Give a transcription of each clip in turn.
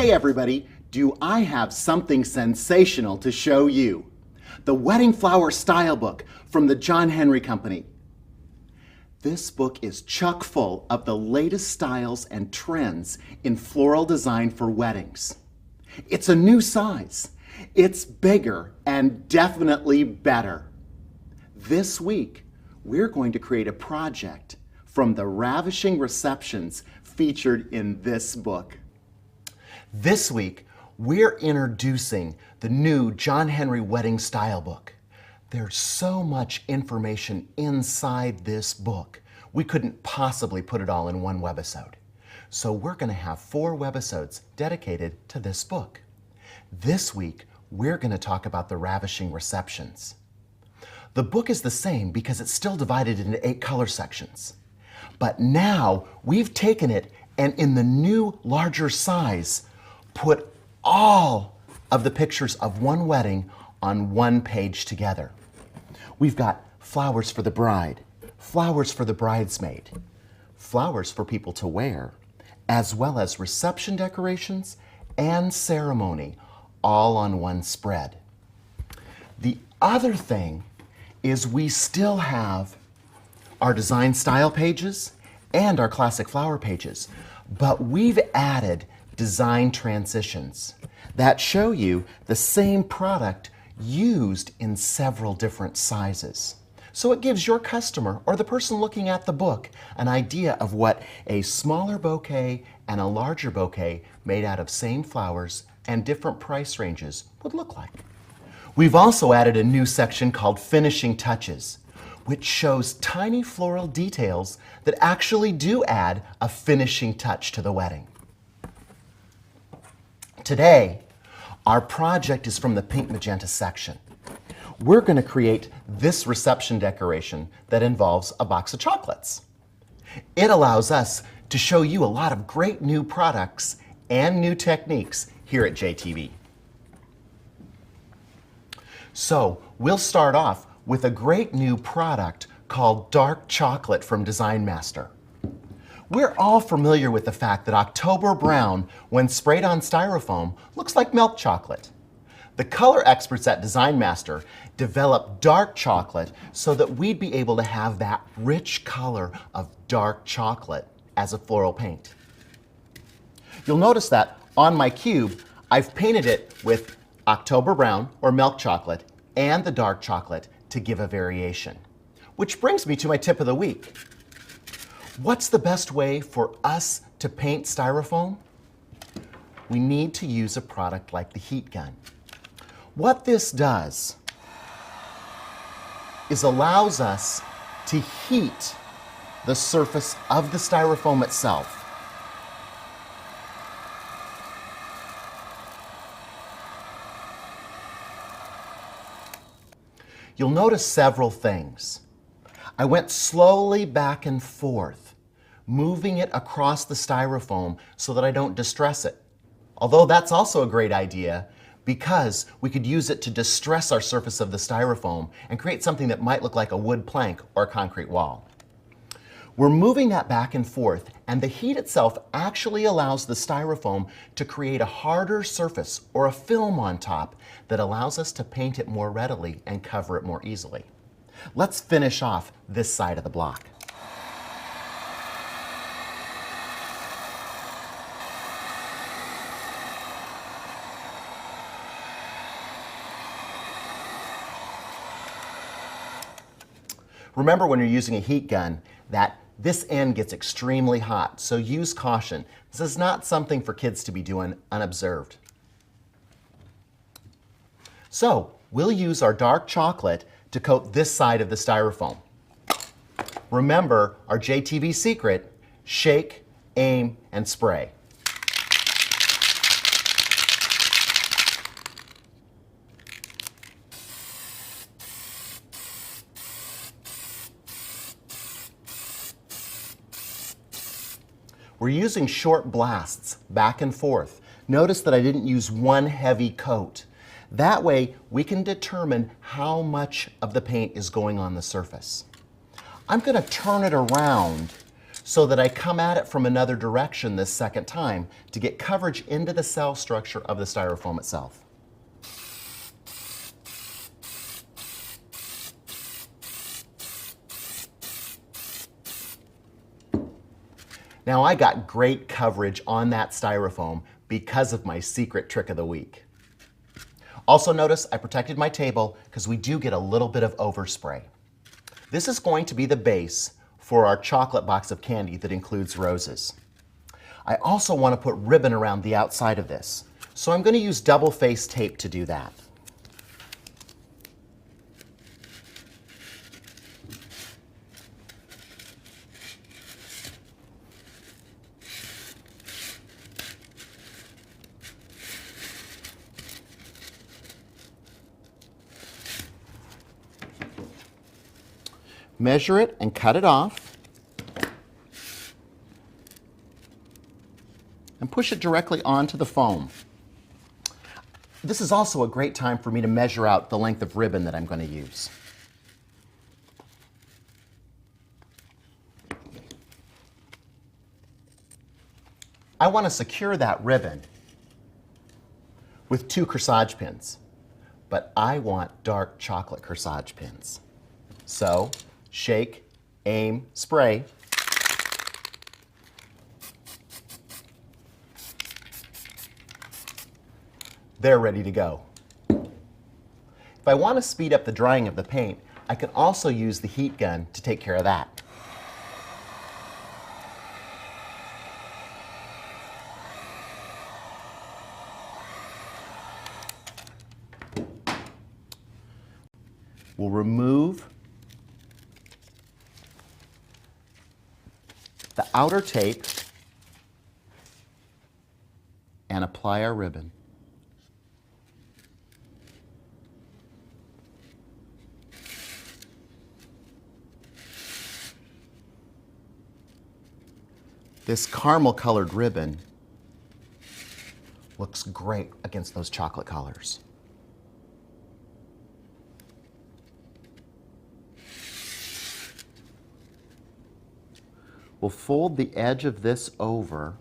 Hey everybody, do I have something sensational to show you? The Wedding Flower Style Book from the John Henry Company. This book is chock full of the latest styles and trends in floral design for weddings. It's a new size. It's bigger and definitely better. This week, we're going to create a project from the ravishing receptions featured in this book. This week, we're introducing the new John Henry Wedding Style Book. There's so much information inside this book. We couldn't possibly put it all in one webisode. So we're going to have 4 webisodes dedicated to this book. This week, we're going to talk about the ravishing receptions. The book is the same because it's still divided into 8 color sections. But now we've taken it and in the new larger size, put all of the pictures of one wedding on one page together. We've got flowers for the bride, flowers for the bridesmaid, flowers for people to wear, as well as reception decorations and ceremony, all on one spread. The other thing is we still have our design style pages and our classic flower pages, but we've added design transitions that show you the same product used in several different sizes. So it gives your customer or the person looking at the book an idea of what a smaller bouquet and a larger bouquet made out of same flowers and different price ranges would look like. We've also added a new section called Finishing Touches, which shows tiny floral details that actually do add a finishing touch to the wedding. Today, our project is from the pink magenta section. We're going to create this reception decoration that involves a box of chocolates. It allows us to show you a lot of great new products and new techniques here at JTV. So we'll start off with a great new product called Dark Chocolate from Design Master. We're all familiar with the fact that October Brown, when sprayed on Styrofoam, looks like milk chocolate. The color experts at Design Master developed dark chocolate so that we'd be able to have that rich color of dark chocolate as a floral paint. You'll notice that on my cube, I've painted it with October Brown, or milk chocolate, and the dark chocolate to give a variation. Which brings me to my tip of the week. What's the best way for us to paint Styrofoam? We need to use a product like the heat gun. What this does is allows us to heat the surface of the Styrofoam itself. You'll notice several things. I went slowly back and forth, moving it across the Styrofoam so that I don't distress it. Although that's also a great idea because we could use it to distress our surface of the Styrofoam and create something that might look like a wood plank or a concrete wall. We're moving that back and forth, and the heat itself actually allows the Styrofoam to create a harder surface or a film on top that allows us to paint it more readily and cover it more easily. Let's finish off this side of the block. Remember when you're using a heat gun that this end gets extremely hot, so use caution. This is not something for kids to be doing unobserved. So we'll use our dark chocolate to coat this side of the Styrofoam. Remember our JTV secret: shake, aim, and spray. We're using short blasts back and forth. Notice that I didn't use one heavy coat. That way we can determine how much of the paint is going on the surface. I'm going to turn it around so that I come at it from another direction this second time to get coverage into the cell structure of the styrofoam itself. Now I got great coverage on that styrofoam because of my secret trick of the week. Also notice I protected my table because we do get a little bit of overspray. This is going to be the base for our chocolate box of candy that includes roses. I also want to put ribbon around the outside of this, so I'm going to use double-faced tape to do that. Measure it and cut it off, and push it directly onto the foam. This is also a great time for me to measure out the length of ribbon that I'm going to use. I want to secure that ribbon with 2 corsage pins, but I want dark chocolate corsage pins. So, shake, aim, spray. They're ready to go. If I want to speed up the drying of the paint, I can also use the heat gun to take care of that. We'll remove the outer tape and apply our ribbon. This caramel colored ribbon looks great against those chocolate colors. We'll fold the edge of this over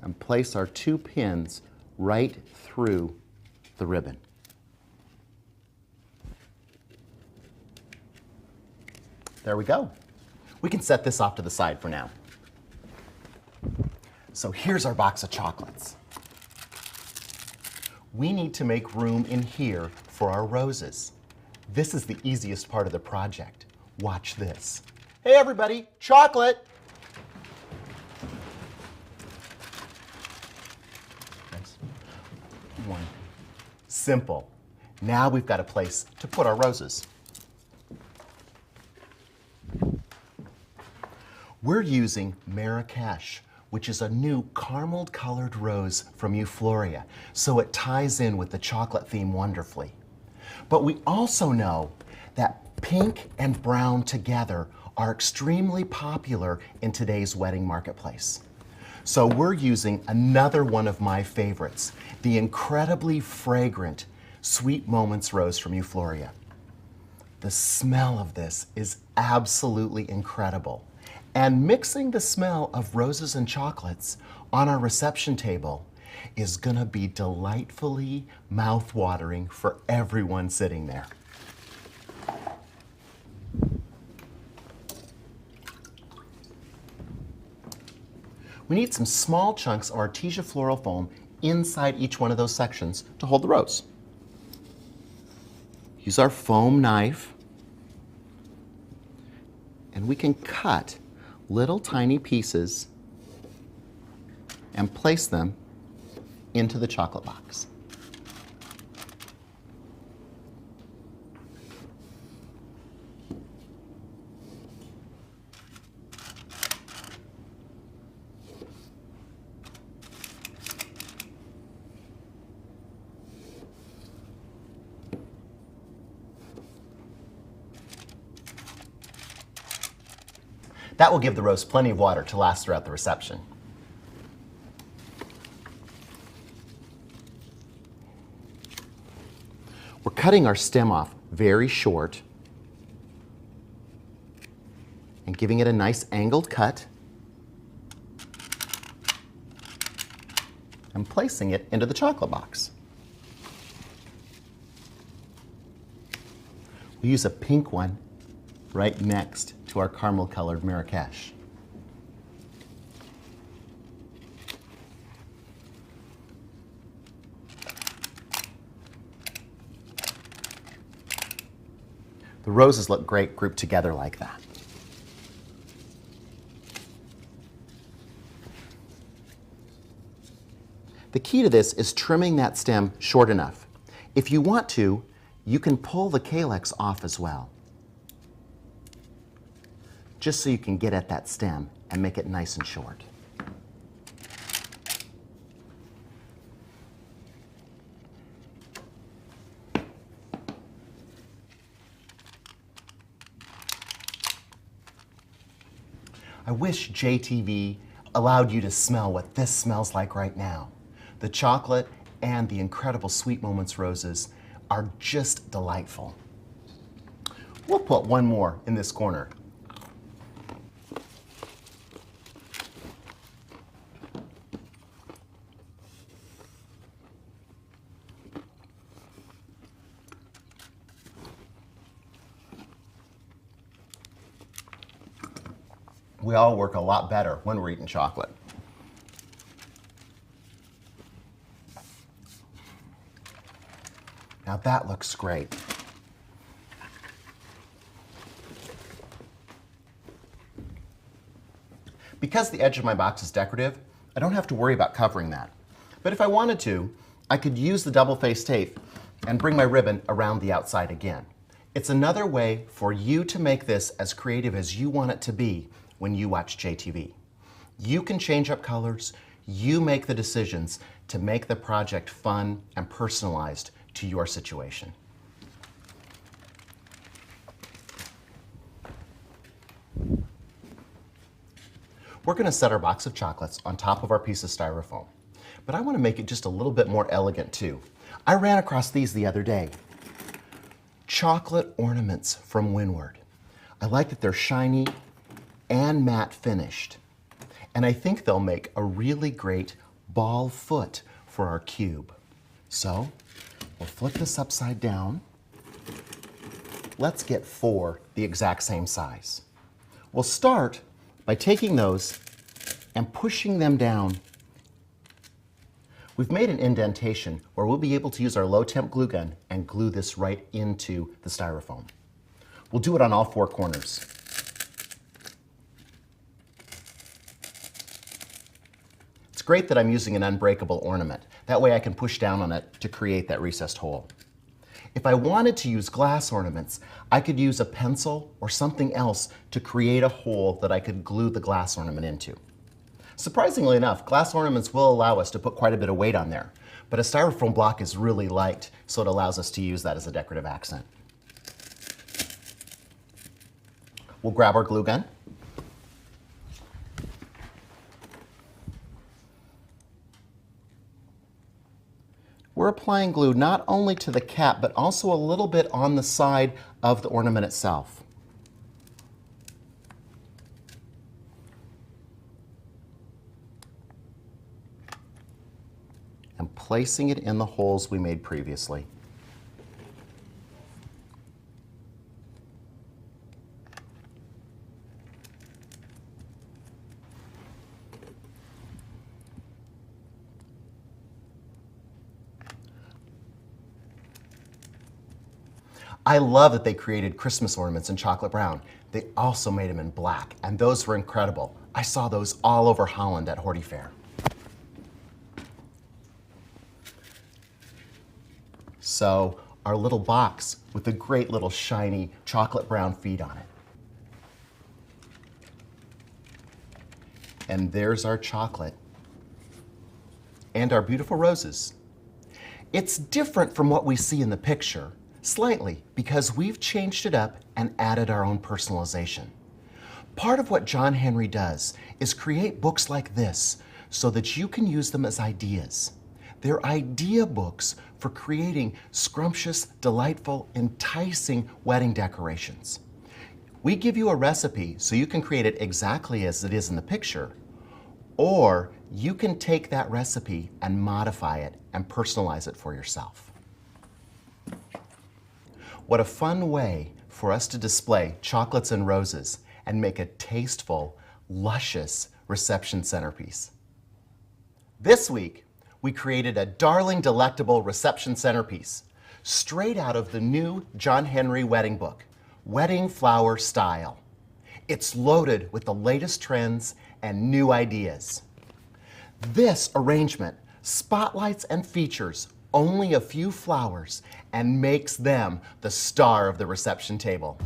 and place our 2 pins right through the ribbon. There we go. We can set this off to the side for now. So here's our box of chocolates. We need to make room in here for our roses. This is the easiest part of the project. Watch this. Hey everybody, chocolate! Nice. 1. Simple. Now we've got a place to put our roses. We're using Marrakesh, which is a new caramel colored rose from Euphoria, so it ties in with the chocolate theme wonderfully. But we also know that pink and brown together are extremely popular in today's wedding marketplace. So we're using another one of my favorites, the incredibly fragrant Sweet Moments rose from Euphoria. The smell of this is absolutely incredible. And mixing the smell of roses and chocolates on our reception table is gonna be delightfully mouth-watering for everyone sitting there. We need some small chunks of Artesia floral foam inside each one of those sections to hold the rose. Use our foam knife, and we can cut little tiny pieces and place them into the chocolate box. That will give the rose plenty of water to last throughout the reception. We're cutting our stem off very short giving it a nice angled cut and placing it into the chocolate box. We use a pink one right next to our caramel colored Marrakesh. The roses look great grouped together like that. The key to this is trimming that stem short enough. If you want to, you can pull the calyx off as well, just so you can get at that stem and make it nice and short. I wish JTV allowed you to smell what this smells like right now. The chocolate and the incredible Sweet Moments roses are just delightful. We'll put one more in this corner. We all work a lot better when we're eating chocolate. Now that looks great. Because the edge of my box is decorative, I don't have to worry about covering that. But if I wanted to, I could use the double-faced tape and bring my ribbon around the outside again. It's another way for you to make this as creative as you want it to be when you watch JTV. You can change up colors, you make the decisions to make the project fun and personalized to your situation. We're going to set our box of chocolates on top of our piece of styrofoam, but I want to make it just a little bit more elegant too. I ran across these the other day. Chocolate ornaments from Windward. I like that they're shiny and matte finished, and I think they'll make a really great ball foot for our cube. So we'll flip this upside down. Let's get 4 the exact same size. We'll start by taking those and pushing them down. We've made an indentation where we'll be able to use our low temp glue gun and glue this right into the styrofoam. We'll do it on all 4 corners. It's great that I'm using an unbreakable ornament. That way I can push down on it to create that recessed hole. If I wanted to use glass ornaments, I could use a pencil or something else to create a hole that I could glue the glass ornament into. Surprisingly enough, glass ornaments will allow us to put quite a bit of weight on there, but a styrofoam block is really light, so it allows us to use that as a decorative accent. We'll grab our glue gun. We're applying glue not only to the cap, but also a little bit on the side of the ornament itself. And placing it in the holes we made previously. I love that they created Christmas ornaments in chocolate brown. They also made them in black, and those were incredible. I saw those all over Holland at Horty Fair. So our little box with the great little shiny chocolate brown feet on it. And there's our chocolate and our beautiful roses. It's different from what we see in the picture, slightly, because we've changed it up and added our own personalization. Part of what John Henry does is create books like this so that you can use them as ideas. They're idea books for creating scrumptious, delightful, enticing wedding decorations. We give you a recipe so you can create it exactly as it is in the picture, or you can take that recipe and modify it and personalize it for yourself. What a fun way for us to display chocolates and roses and make a tasteful, luscious reception centerpiece. This week, we created a darling, delectable reception centerpiece straight out of the new John Henry wedding book, Wedding Flower Style. It's loaded with the latest trends and new ideas. This arrangement spotlights and features only a few flowers and makes them the star of the reception table.